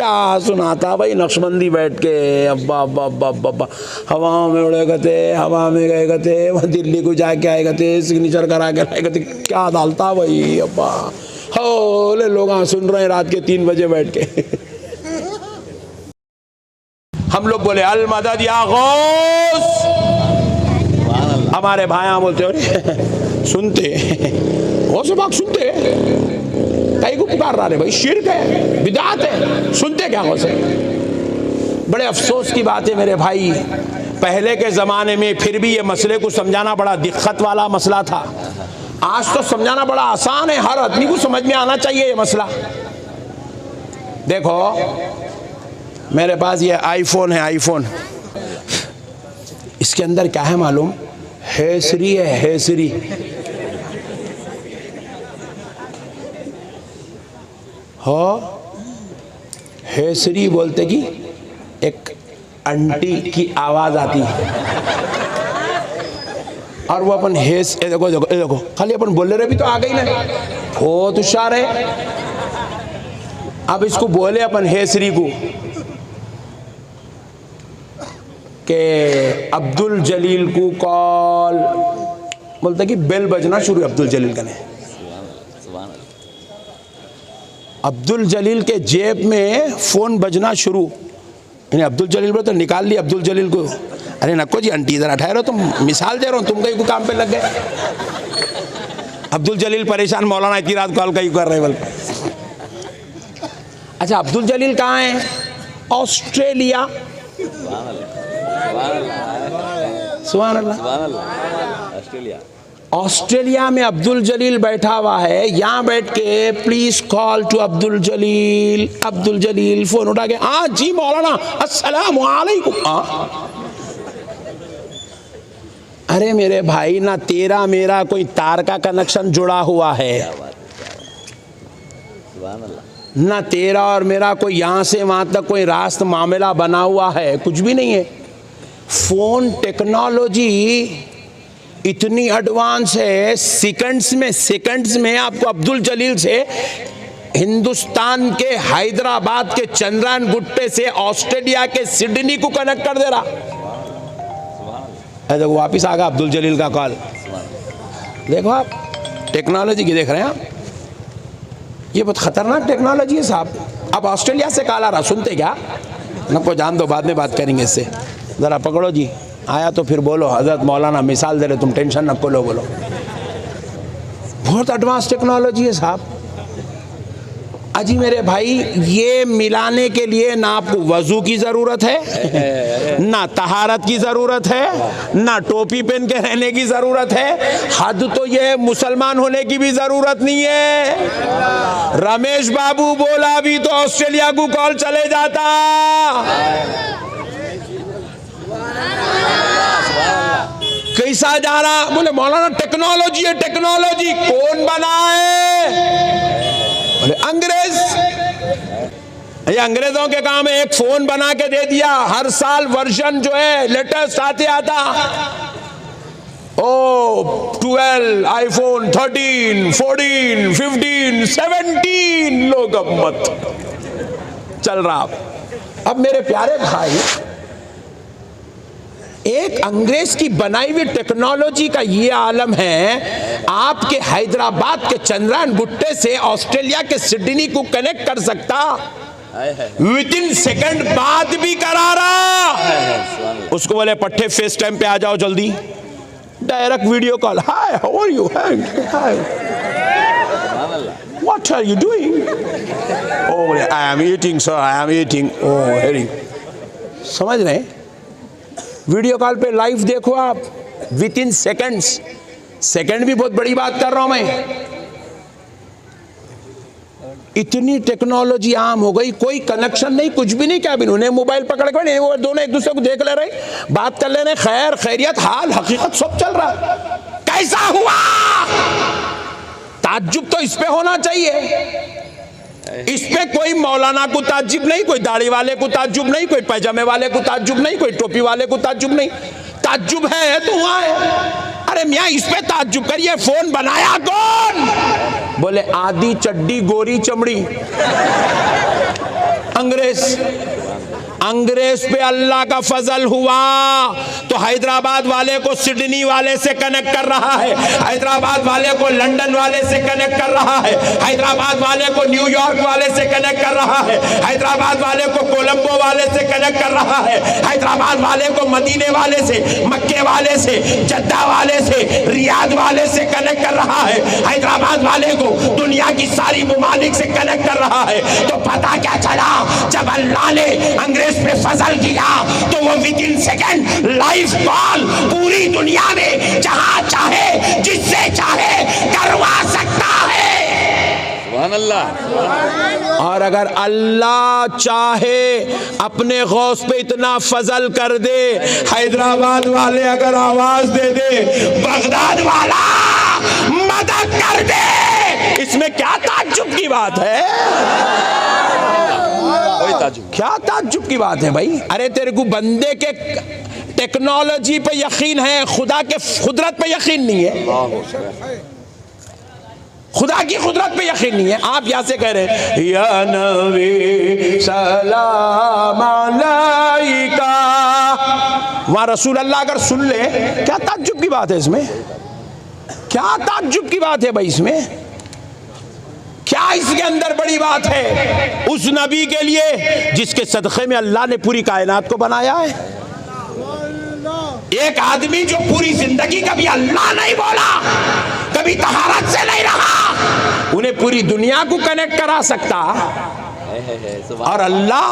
क्या सुनाता भाई नक्शबंदी बैठ के, अब्बा अब्बा अब्बा अब्बा अब्बा, हवाओं में उड़े गए, हवा में गए गए, वहाँ दिल्ली को जाके आए गए, सिग्नेचर करा के लाए गए, क्या डालता भाई अब्बा। हो ले लोग सुन रहे हैं रात के 3 बजे बैठ के। हम लोग बोले अल मदद या गौस, हमारे भाया बोलते हो सुनते गौस पाक सुनते, कई को पुकार रहा है भाई, शिर्क है, बिदात है, सुनते क्या गौस है। बड़े अफसोस की बात है मेरे भाई, पहले के ज़माने में फिर भी ये मसले को समझाना बड़ा दिक्कत वाला मसला था। आज तो समझाना बड़ा आसान है, हर आदमी को समझ में आना चाहिए ये मसला। देखो मेरे पास ये आईफोन है, आईफोन, इसके अंदर क्या है मालूम? हेसरी है, हेसरी। हो हेसरी बोलते कि एक आंटी की आवाज आती है और वो अपन हेस, देखो देखो देखो, खाली अपन बोले रहे भी तो आ गई ना, बहुत होशियार है। अब इसको बोले अपन हेसरी को के अब्दुल जलील को कॉल, बोलता कि बेल बजना शुरू, अब्दुल जलील का नहीं, अब्दुल जलील के जेब में फोन बजना शुरू। अब्दुल जलील बोले तो निकाल ली अब्दुल जलील को, अरे नको जी आंटी जरा ठहरो, तुम मिसाल दे रहा हूँ, तुम कहीं को काम पे लग गए। अब्दुल जलील परेशान, मौलाना इतनी रात कॉल कहीं कर रहे बोल। अच्छा अब्दुल जलील कहाँ है? ऑस्ट्रेलिया। सुभान अल्लाह, ऑस्ट्रेलिया, ऑस्ट्रेलिया में अब्दुल जलील बैठा हुआ है। यहाँ बैठ के please call to Abdul Jalil, Abdul Jalil phone उठा के, हाँ जी मौलाना अस्सलाम वालेकुम। अरे मेरे भाई, ना तेरा मेरा कोई तार का कनेक्शन जुड़ा हुआ है, ना तेरा और मेरा कोई यहाँ से वहाँ तक कोई रास्त मामला बना हुआ है, कुछ भी नहीं है। फोन टेक्नोलॉजी इतनी एडवांस है, सेकंड्स में आपको अब्दुल जलील से हिंदुस्तान के हैदराबाद के चंद्रायन गुट्टे से ऑस्ट्रेलिया के सिडनी को कनेक्ट कर दे रहा। देखो वापिस आ गया अब्दुल जलील का कॉल। देखो आप टेक्नोलॉजी की देख रहे हैं आप, ये बहुत खतरनाक टेक्नोलॉजी है साहब। अब ऑस्ट्रेलिया से कॉल आ रहा, सुनते क्या? नको जान दो, बाद में बात करेंगे इससे। ज़रा पकड़ो जी, आया तो फिर बोलो हज़रत मौलाना मिसाल दे रहे, तुम टेंशन न लो, बोलो। बहुत एडवांस टेक्नोलॉजी है साहब। अजी मेरे भाई, ये मिलाने के लिए ना आपको वजू की ज़रूरत है, ना तहारत की ज़रूरत है, ना टोपी पहन के रहने की ज़रूरत है, हद तो ये मुसलमान होने की भी ज़रूरत नहीं है। रमेश बाबू बोला भी तो ऑस्ट्रेलिया को कॉल चले जाता। कैसा जा रहा? बोले मौलाना टेक्नोलॉजी है, टेक्नोलॉजी। कौन बनाए? बोले अंग्रेज। ये अंग्रेजों के काम है, एक फोन बना के दे दिया, हर साल वर्जन जो है लेटेस्ट आते आता। ओ 12 आईफोन 13 14 15 17 लोग मत चल रहा। अब मेरे प्यारे भाई, एक अंग्रेज की बनाई हुई टेक्नोलॉजी का ये आलम है, आपके हैदराबाद के चंद्रायन गुट्टे से ऑस्ट्रेलिया के सिडनी को कनेक्ट कर सकता, विद इन सेकंड बाद भी करा रहा। उसको बोले पट्टे फेस टाइम पे आ जाओ जल्दी, direct video call, hi how are you, hi what are you doing? Oh I am eating sir, I am eating. Oh hearing, समझ रहे हैं? वीडियो कॉल पे लाइव देखो आप, विद इन सेकंड्स। सेकंड भी बहुत बड़ी बात कर रहा हूं मैं। इतनी टेक्नोलॉजी आम हो गई, कोई कनेक्शन नहीं, कुछ भी नहीं, क्या भी नहीं। मोबाइल पकड़ के वो दोनों एक दूसरे को देख ले रहे, बात कर ले रहे, खैर खैरियत हाल हकीकत सब चल रहा। कैसा हुआ? ताज्जुब तो इस पे होना चाहिए। इस पे कोई मौलाना को ताज्जुब नहीं, कोई दाढ़ी वाले को ताज्जुब नहीं, कोई पैजामे वाले को ताज्जुब नहीं, कोई टोपी वाले को ताज्जुब नहीं। ताज्जुब है तो वहां है। अरे मियाँ इस पे ताज्जुब करिए, फोन बनाया कौन? बोले आधी चड्डी गोरी चमड़ी। अंग्रेज पे अल्लाह का फजल हुआ तो हैदराबाद वाले को सिडनी वाले से कनेक्ट कर रहा है, हैदराबाद वाले को लंदन वाले से कनेक्ट कर रहा है, हैदराबाद वाले को न्यूयॉर्क वाले से कनेक्ट कर रहा है, हैदराबाद वाले को कोलंबो वाले से कनेक्ट कर रहा है, हैदराबाद वाले को मदीने वाले से, मक्के वाले से, जद्दा वाले से, रियाद वाले से कनेक्ट कर रहा है, हैदराबाद वाले को दुनिया की सारी मुमालिक से कनेक्ट कर रहा है। तो पता क्या चला, जब अल्लाह ने अंग्रेज पे फजल किया तो वो with in second live call पूरी दुनिया में जहां चाहे जिससे चाहे करवा सकता है। सुभान अल्लाह। और अगर अल्लाह चाहे अपने गौस पे इतना फजल कर दे, हैदराबाद वाले अगर आवाज दे दे, बगदाद वाला मदद कर दे, इसमें क्या ताज्जुब की बात है? क्या ताज्जुब की बात है भाई? अरे तेरे को बंदे के टेक्नोलॉजी पे यकीन है, खुदा के कुदरत पे यकीन नहीं है, खुदा की कुदरत पे यकीन नहीं है। आप यहां से कह रहे हैं या नबी सलाम अलैका, वहां रसूल अल्लाह अगर सुन ले, क्या ताज्जुब की बात है इसमें? क्या ताज्जुब की बात है भाई इसमें? क्या इसके अंदर बड़ी बात है? उस नबी के लिए जिसके सदक़े में अल्लाह ने पूरी कायनात को बनाया है। एक आदमी जो पूरी जिंदगी कभी अल्लाह नहीं बोला, कभी तहारत से नहीं रहा, उन्हें पूरी दुनिया को कनेक्ट करा सकता। और अल्लाह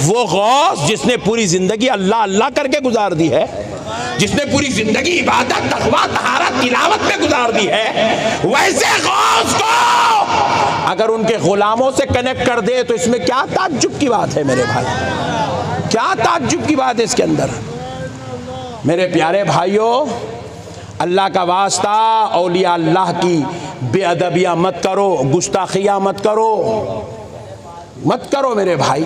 वो गौस जिसने पूरी जिंदगी अल्लाह अल्लाह करके गुजार दी है, जिसने पूरी जिंदगी इबादत, तक़वा, तहारत, तिलावत में गुजार दी है, वैसे गौस को अगर उनके गुलामों से कनेक्ट कर दे तो इसमें क्या ताज्जुब की बात है मेरे भाई? क्या ताज्जुब की बात है इसके अंदर? मेरे प्यारे भाइयों, अल्लाह का वास्ता, औलिया अल्लाह की बेअदबियाँ मत करो, गुस्ताखियाँ मत करो मेरे भाई।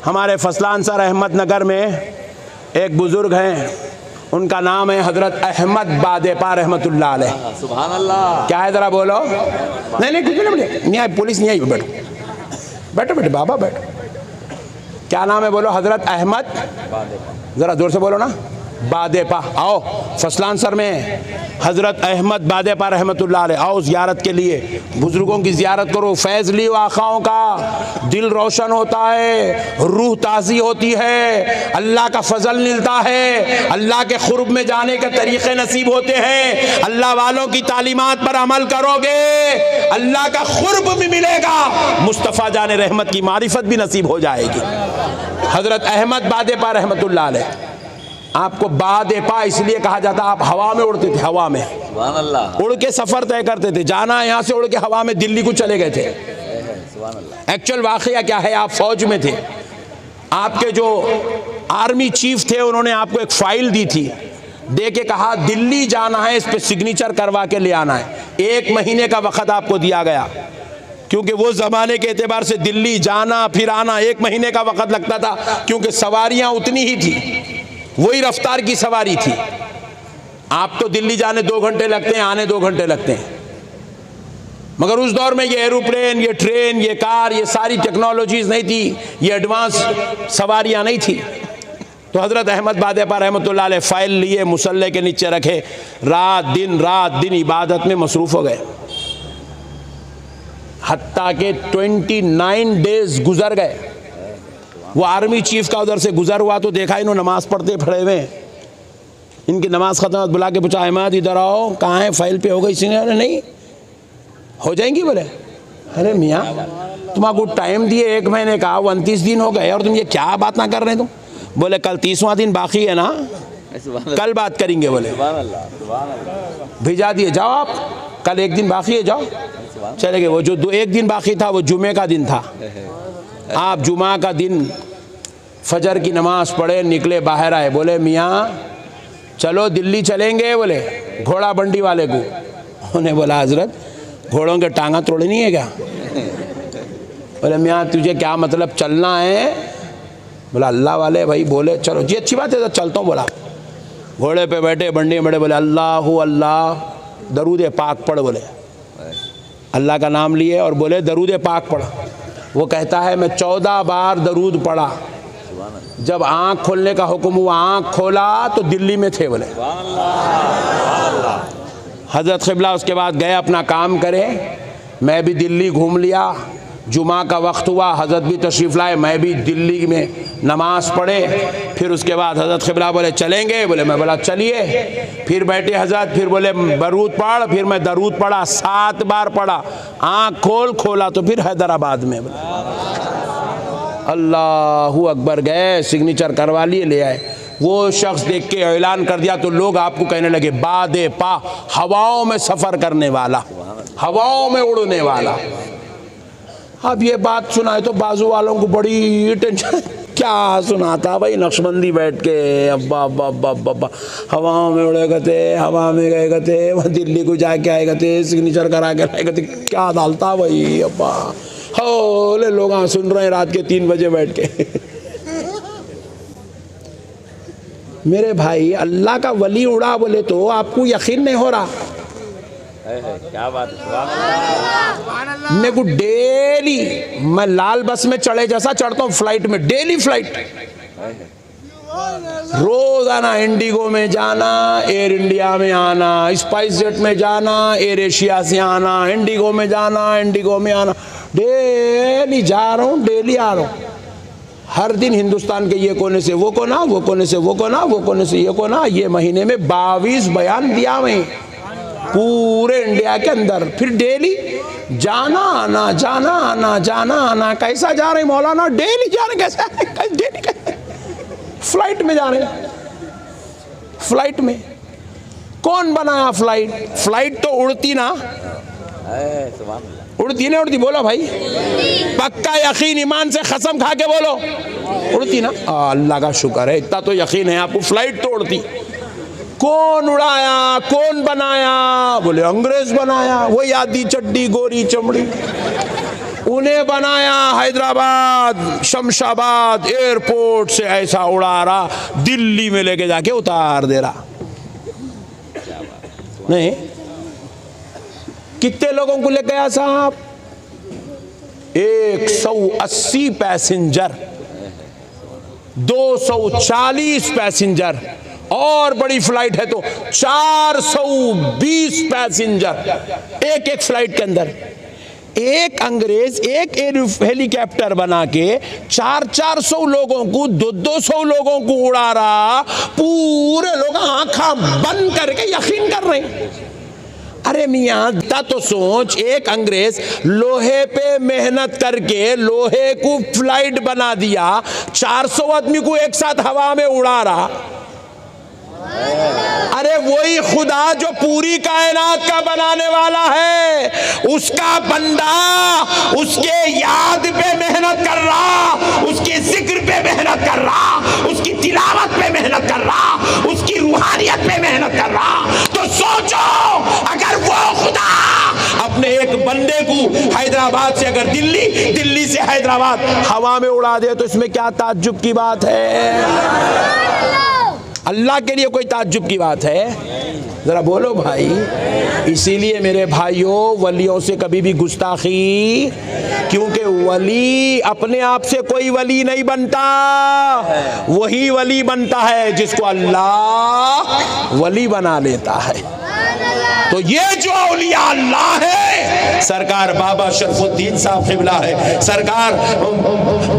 हमारे फसलान सर अहमदनगर में एक बुजुर्ग हैं, उनका नाम है हजरत अहमद बादेपा रहमतुल्लाह अलैह। सुभान अल्लाह। क्या है जरा बोलो? नहीं कुछ नहीं आई, पुलिस नहीं आई, बैठो बाबा बैठो। क्या नाम है बोलो? हजरत अहमद, जरा जोर से बोलो ना, बादेपा। आओ फसलान सर में हजरत अहमद बादेपा रहमतुल्लाह अलैह, आओ ज़ियारत के लिए, बुजुर्गों की ज़ियारत करो, फैज़ लियो आखाओं का, दिल रोशन होता है, रूह ताज़ी होती है, अल्लाह का फजल मिलता है, अल्लाह के खुर्ब में जाने के तरीक़े नसीब होते हैं। अल्लाह वालों की तालीमात पर अमल करोगे, अल्लाह का खुर्ब भी मिलेगा, मुस्तफ़ा जाने रहमत की मारिफत भी नसीब हो जाएगी। हजरत अहमद बादेपा रहमतुल्लाह अलैह, आपको बादेपा इसलिए कहा जाता, आप हवा में उड़ते थे, हवा में उड़ के सफर तय करते थे, जाना यहाँ से उड़ के हवा में दिल्ली को चले गए थे। एक्चुअल वाकया क्या है, आप फौज में थे, आपके जो आर्मी चीफ थे उन्होंने आपको एक फाइल दी थी, दे के कहा दिल्ली जाना है, इस पे सिग्नेचर करवा के ले आना है। 1 महीने का वक्त आपको दिया गया, क्योंकि वो ज़माने के एतबार से दिल्ली जाना फिर आना 1 महीने का वक्त लगता था, क्योंकि सवारियाँ उतनी ही थी, वही रफ्तार की सवारी थी। आप तो दिल्ली जाने 2 घंटे लगते हैं, आने 2 घंटे लगते हैं, मगर उस दौर में ये एरोप्लेन, ये ट्रेन, ये कार, ये सारी टेक्नोलॉजीज़ नहीं थी, ये एडवांस सवारियां नहीं थी। तो हज़रत अहमद बादेपा रहमतुल्लाह अलैह फ़ाइल लिए, मुसल्ले के नीचे रखे, रात दिन इबादत में मसरूफ़ हो गए, हत्ता के 29 डेज़ गुजर गए। वो आर्मी चीफ का उधर से गुजर हुआ तो देखा इन्होंने नमाज पढ़ते खड़े हुए, इनकी नमाज ख़त्म, बुला के पूछा अहमद इधर आओ, कहाँ है, फाइल पे हो गई? इसने अरे नहीं हो जाएंगी। बोले अरे मियाँ तुमको टाइम दिए 1 महीने का, 29 दिन हो गए और तुम ये क्या बात ना कर रहे तुम? बोले कल 30वां दिन बाकी है ना, कल बात करेंगे। बोले भेजा दिए, जाओ आप, कल 1 दिन बाकी है, जाओ। चले गए। वो जो 1 दिन बाकी था वो जुमे का दिन था। आप जुमा का दिन फजर की नमाज पढ़े, निकले, बाहर आए, बोले मियाँ चलो दिल्ली चलेंगे। बोले घोड़ा बंडी वाले को। उन्हें बोला हजरत घोड़ों के टांगा तोड़े नहीं है क्या? बोले मियाँ तुझे क्या मतलब, चलना है? बोला अल्लाह वाले भाई बोले चलो जी, अच्छी बात है तो चलता हूँ। बोला घोड़े पे बैठे, बंडी में बैठे, बोले अल्लाह दरूद पाक पढ़। बोले अल्लाह का नाम लिए और बोले दरूद पाक पढ़। वो कहता है मैं 14 बार दरूद पढ़ा, जब आंख खोलने का हुक्म हुआ आंख खोला तो दिल्ली में थे बोले। हजरत क़िबला उसके बाद गए अपना काम करे, मैं भी दिल्ली घूम लिया। जुमा का वक्त हुआ, हजरत भी तशरीफ़ लाए, मैं भी दिल्ली में नमाज पढ़े। फिर उसके बाद हजरत क़िबला बोले चलेंगे, बोले मैं बोला चलिए। फिर बैठे हजरत, फिर बोले दरूद पढ़, फिर मैं दरूद पढ़ा, 7 बार पढ़ा। आँख खोला तो फिर हैदराबाद में बोले अल्लाहू अकबर, गए सिग्नेचर करवा लिए, ले आए। वो शख्स देख के ऐलान कर दिया तो लोग आपको कहने लगे बादे पा, हवाओं में सफ़र करने वाला, हवाओं में उड़ने वाला। अब ये बात सुनाए तो बाजू वालों को बड़ी टेंशन, क्या सुनाता भाई नक्शबंदी बैठ के, अब्बा अब्बा अब्बा अब्बा, हवाओं में उड़ेगा थे, हवा में गएगा थे, वहाँ दिल्ली को जाके आएगा थे, सिग्नेचर करा के आएगा थे, क्या डालता भाई अब्बा। हो ले लोग सुन रहे हैं रात के 3 बजे बैठ के। मेरे भाई अल्लाह का वली उड़ा बोले तो आपको यकीन नहीं हो रहा। क्या बात है, मेरे को डेली, मैं लाल बस में चढ़े जैसा चढ़ता हूँ फ्लाइट में, डेली फ्लाइट, रोजाना इंडिगो में जाना, एयर इंडिया में आना, स्पाइस जेट में जाना, एयर एशिया से आना, इंडिगो में जाना, इंडिगो में आना, डेली जा रहा हूँ, डेली आ रहा हूँ। हर दिन हिंदुस्तान के ये कोने से वो कोना, वो कोने से वो कोना, वो कोने से ये कोना। ये महीने में 22 बयान दिया मैं पूरे इंडिया के अंदर। फिर डेली जाना आना, जाना आना, जाना आना। कैसा जा रहे मौलाना, डेली जा रहे, कैसा डेली कैसे? फ्लाइट में जा रहे, फ्लाइट में। कौन बनाया फ्लाइट? फ्लाइट तो उड़ती ना, उड़ती नहीं उड़ती? बोलो भाई, पक्का यकीन ईमान से कसम खा के बोलो, उड़ती ना? अल्लाह का शुक्र है, इतना तो यकीन है आपको, फ्लाइट तो उड़ती। कौन उड़ाया, कौन बनाया? बोले अंग्रेज बनाया, वही आधी चड्डी गोरी चमड़ी, उन्हें बनाया। हैदराबाद शमशाबाद एयरपोर्ट से ऐसा उड़ा रहा, दिल्ली में लेके जाके उतार दे रहा। नहीं, कितने लोगों को ले गया साहब? 180 पैसेंजर, 240 पैसेंजर, और बड़ी फ्लाइट है तो 420 पैसेंजर एक फ्लाइट के अंदर। एक अंग्रेज एक हेलीकॉप्टर बना के 400 लोगों को, 200 लोगों को उड़ा रहा। पूरे लोग आंखा बंद करके यकीन कर रहे हैं। अरे मियाँ तो सोच, एक अंग्रेज लोहे पे मेहनत करके लोहे को फ्लाइट बना दिया, 400 आदमी को एक साथ हवा में उड़ा रहा। अरे वही खुदा जो पूरी कायनात का बनाने वाला है, उसका बंदा उसके याद पे मेहनत कर रहा, उसके जिक्र पे मेहनत कर रहा, उसकी तिलावत पे मेहनत कर रहा, उसकी रूहानियत पे मेहनत कर रहा। तो सोचो, अगर वो खुदा अपने एक बंदे को हैदराबाद से अगर दिल्ली, दिल्ली से हैदराबाद हवा में उड़ा दे तो इसमें क्या ताज्जुब की बात है? अल्लाह के लिए कोई ताज्जुब की बात है? जरा बोलो भाई। इसीलिए मेरे भाइयों, वलियों से कभी भी गुस्ताखी, क्योंकि वली अपने आप से कोई वली नहीं बनता, वही वली बनता है जिसको अल्लाह वली बना लेता है। तो ये जो औलिया अल्लाह है, सरकार बाबा शरफुद्दीन साहब क़िबला है, सरकार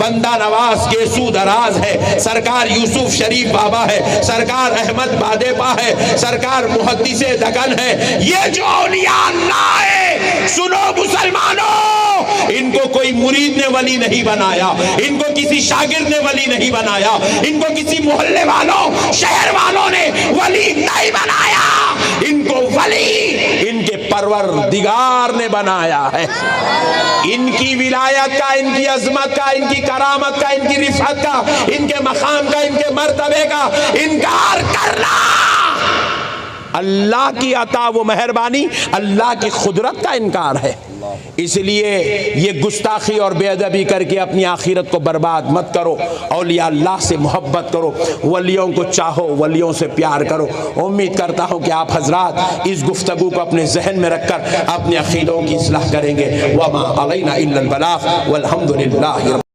बंदा नवाज केसू दराज है, सरकार यूसुफ शरीफ बाबा है, सरकार अहमद बादेपा है, सरकार मुहद्दिस दगन है। ये जो औलिया अल्लाह है, सुनो मुसलमानों, इनको कोई मुरीद ने वली नहीं बनाया, इनको किसी शागिर्द ने वली नहीं बनाया, इनको किसी मोहल्ले वालों, शहर वालों ने वली नहीं बनाया, इनको वली इनके परवरदिगार ने बनाया है। इनकी विलायत का, इनकी अजमत का, इनकी करामत का, इनकी रिफत का, इनके मकाम का, इनके मर्तबे का इनकार करना अल्लाह की अता, वो मेहरबानी, अल्लाह की खुदरत का इनकार है। इसलिए ये गुस्ताखी और बेअदबी करके अपनी आखिरत को बर्बाद मत करो। औलिया अल्लाह से मोहब्बत करो, वलियों को चाहो, वलियों से प्यार करो। उम्मीद करता हूँ कि आप हजरात इस गुफ्तगू को अपने जहन में रखकर अपने अकीदों की इस्लाह करेंगे। वमा अलैना इल्लल बलाग वल्हम्दुलिल्लाहि।